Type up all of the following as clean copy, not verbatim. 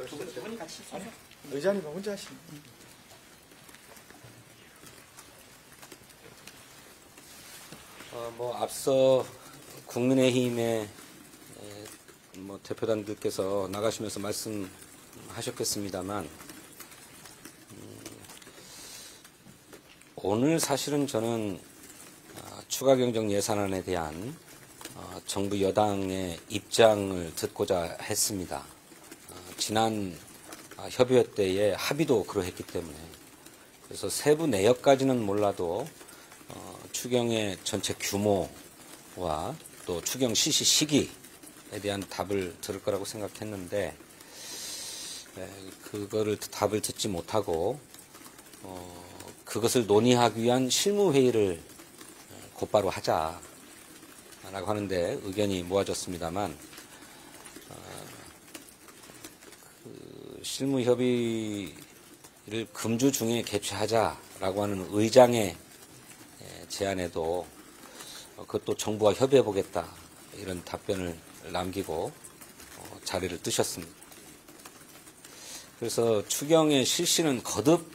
두 분이 같이 하세요. 의장님 혼자 하시는. 뭐 앞서 국민의힘의 뭐 대표단들께서 나가시면서 말씀하셨겠습니다만 오늘 사실은 저는 추가 경정 예산안에 대한 정부 여당의 입장을 듣고자 했습니다. 지난 협의회 때의 합의도 그러했기 때문에 그래서 세부 내역까지는 몰라도 추경의 전체 규모와 또 추경 실시 시기에 대한 답을 들을 거라고 생각했는데 그거를 답을 듣지 못하고 그것을 논의하기 위한 실무회의를 곧바로 하자라고 하는데 의견이 모아졌습니다만 그 실무협의를 금주 중에 개최하자라고 하는 의장의 제안에도 그것도 정부와 협의해보겠다 이런 답변을 남기고 자리를 뜨셨습니다. 그래서 추경의 실시는 거듭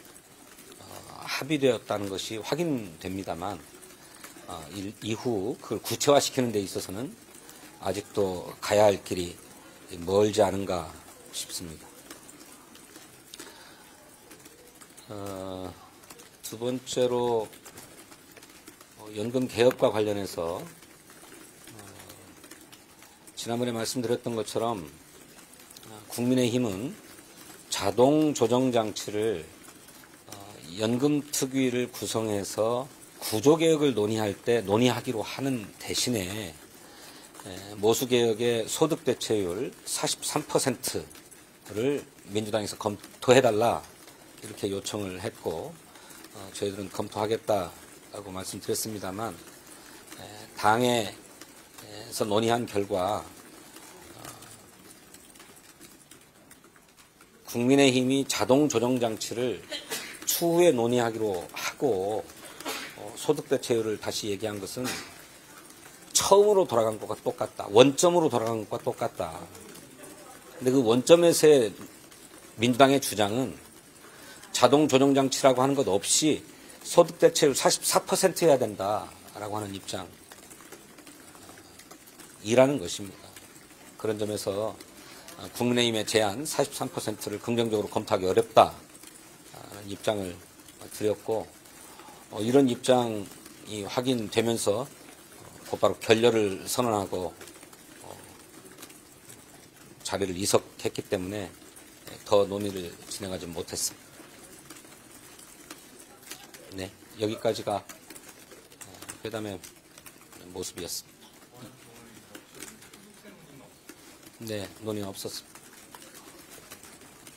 합의되었다는 것이 확인됩니다만 이후 그걸 구체화시키는 데 있어서는 아직도 가야 할 길이 멀지 않은가 싶습니다. 두 번째로 연금 개혁과 관련해서 지난번에 말씀드렸던 것처럼 국민의힘은 자동 조정 장치를 연금 특위를 구성해서 구조개혁을 논의할 때 논의하기로 하는 대신에 모수개혁의 소득대체율 43%를 민주당에서 검토해달라 이렇게 요청을 했고 저희들은 검토하겠다라고 말씀드렸습니다만 당에서 논의한 결과 국민의힘이 자동 조정 장치를 추후에 논의하기로 하고 소득대체율을 다시 얘기한 것은 처음으로 돌아간 것과 똑같다. 원점으로 돌아간 것과 똑같다. 근데 그 원점에서의 민주당의 주장은 자동 조정 장치라고 하는 것 없이 소득대체율 44%여야 된다라고 하는 입장이라는 것입니다. 그런 점에서 국민의힘의 제안 43%를 긍정적으로 검토하기 어렵다는 입장을 드렸고 이런 입장이 확인되면서 곧바로 결렬을 선언하고 자리를 이석했기 때문에 더 논의를 진행하지 못했습니다. 네, 여기까지가 회담의 모습이었습니다. 네, 논의는 없었습니다.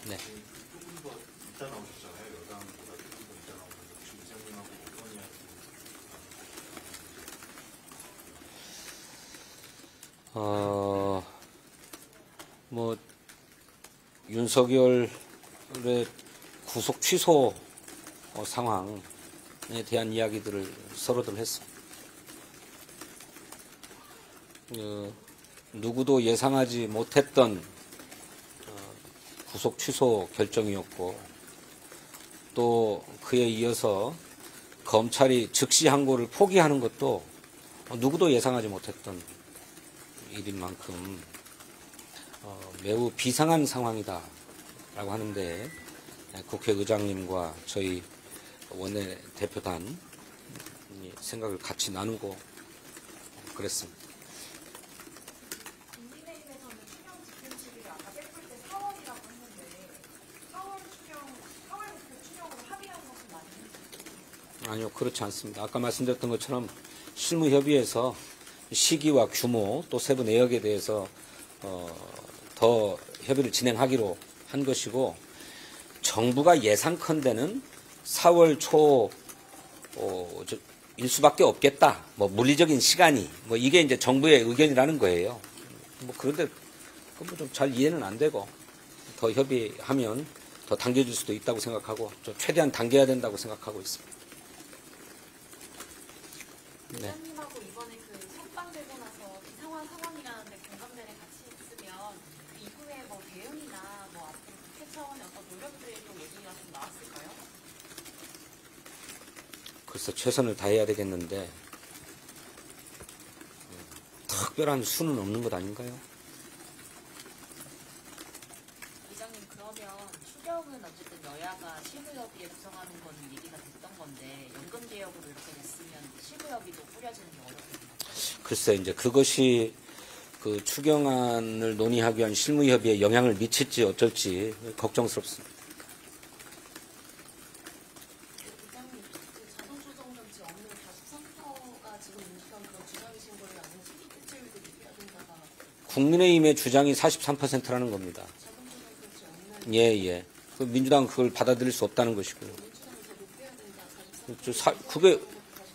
네. 뭐 윤석열의 구속 취소 상황에 대한 이야기들을 서로들 했습니다. 누구도 예상하지 못했던 구속 취소 결정이었고 또 그에 이어서 검찰이 즉시 항고를 포기하는 것도 누구도 예상하지 못했던 일인 만큼 매우 비상한 상황이다라고 하는데 국회의장님과 저희 원내대표단이 생각을 같이 나누고 그랬습니다. 국민의힘에서는 추경 집행 시기를 아까 뺐을 때 4월이라고 했는데 4월 목표 추경으로 합의한 것은 맞나요? 아니요, 그렇지 않습니다. 아까 말씀드렸던 것처럼 실무협의에서 시기와 규모 또 세부 내역에 대해서 더 협의를 진행하기로 한 것이고 정부가 예상컨대는 4월 초일 수밖에 없겠다. 뭐 물리적인 시간이 뭐 이게 이제 정부의 의견이라는 거예요. 뭐 그런데 뭐 좀 잘 이해는 안 되고 더 협의하면 더 당겨질 수도 있다고 생각하고 좀 최대한 당겨야 된다고 생각하고 있습니다. 네. 의장님하고 이번에 그 석방되고 나서 비상한 상황이라는데 공감대를 같이 있으면 그 이후에 뭐 대응이나 뭐 앞으로 차원의 어떤 노력들이 또 얘기가 좀 나왔을까요? 글쎄 최선을 다해야 되겠는데 특별한 수는 없는 것 아닌가요? 이장님, 그러면 추경은 어쨌든 여야가 실무협의에 구성하는 건 얘기가 됐던 건데 연금 개혁으로 이렇게 됐으면 실무협의도 꾸려지는 게 어렵겠네요. 글쎄 이제 그것이 그 추경안을 논의하기 위한 실무협의에 영향을 미칠지 어쩔지 걱정스럽습니다. 부장님, 자동조정장치 없는 43%가 지금 인식한 그런 주장이신 거예요? 아니면 소득대체율도 얘기해야 된다가 국민의힘의 주장이 43%라는 겁니다. 자동조정장치 없는 예. 그 민주당은 그걸 받아들일 수 없다는 것이고요. 민주당이 더 높여야 된다. 그게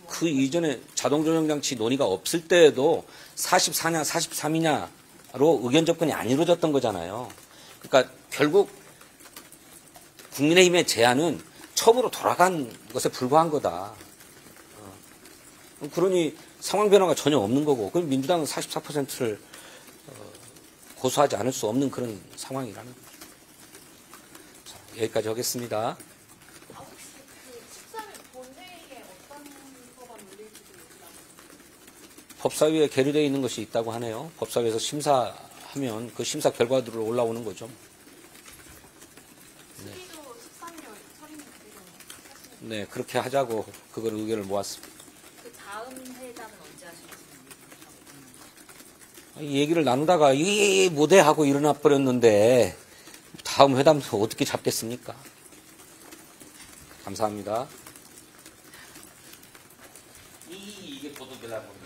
그 이전에 자동조정장치 논의가 없을 때에도 44냐 43이냐로 의견 접근이 안 이루어졌던 거잖아요. 그러니까 결국 국민의힘의 제안은 처음으로 돌아간 것에 불과한 거다. 그러니 상황 변화가 전혀 없는 거고, 그럼 민주당은 44%를 고수하지 않을 수 없는 그런 상황이라는 거죠. 자, 여기까지 하겠습니다. 혹시 그 13일 본회의에 어떤 법안 올릴지도 얘기 나왔어요. 법사위에 계류되어 있는 것이 있다고 하네요. 법사위에서 심사하면 그 심사 결과들로 올라오는 거죠. 수기도 13일 처리는 그대로 하시는 네, 그렇게 하자고 그걸 의견을 모았습니다. 그 다음 회담은 언제 하시겠습니까? 이 얘기를 나누다가 이게 못해 하고 일어나 버렸는데 다음 회담도 어떻게 잡겠습니까? 감사합니다. 이게 보도되려고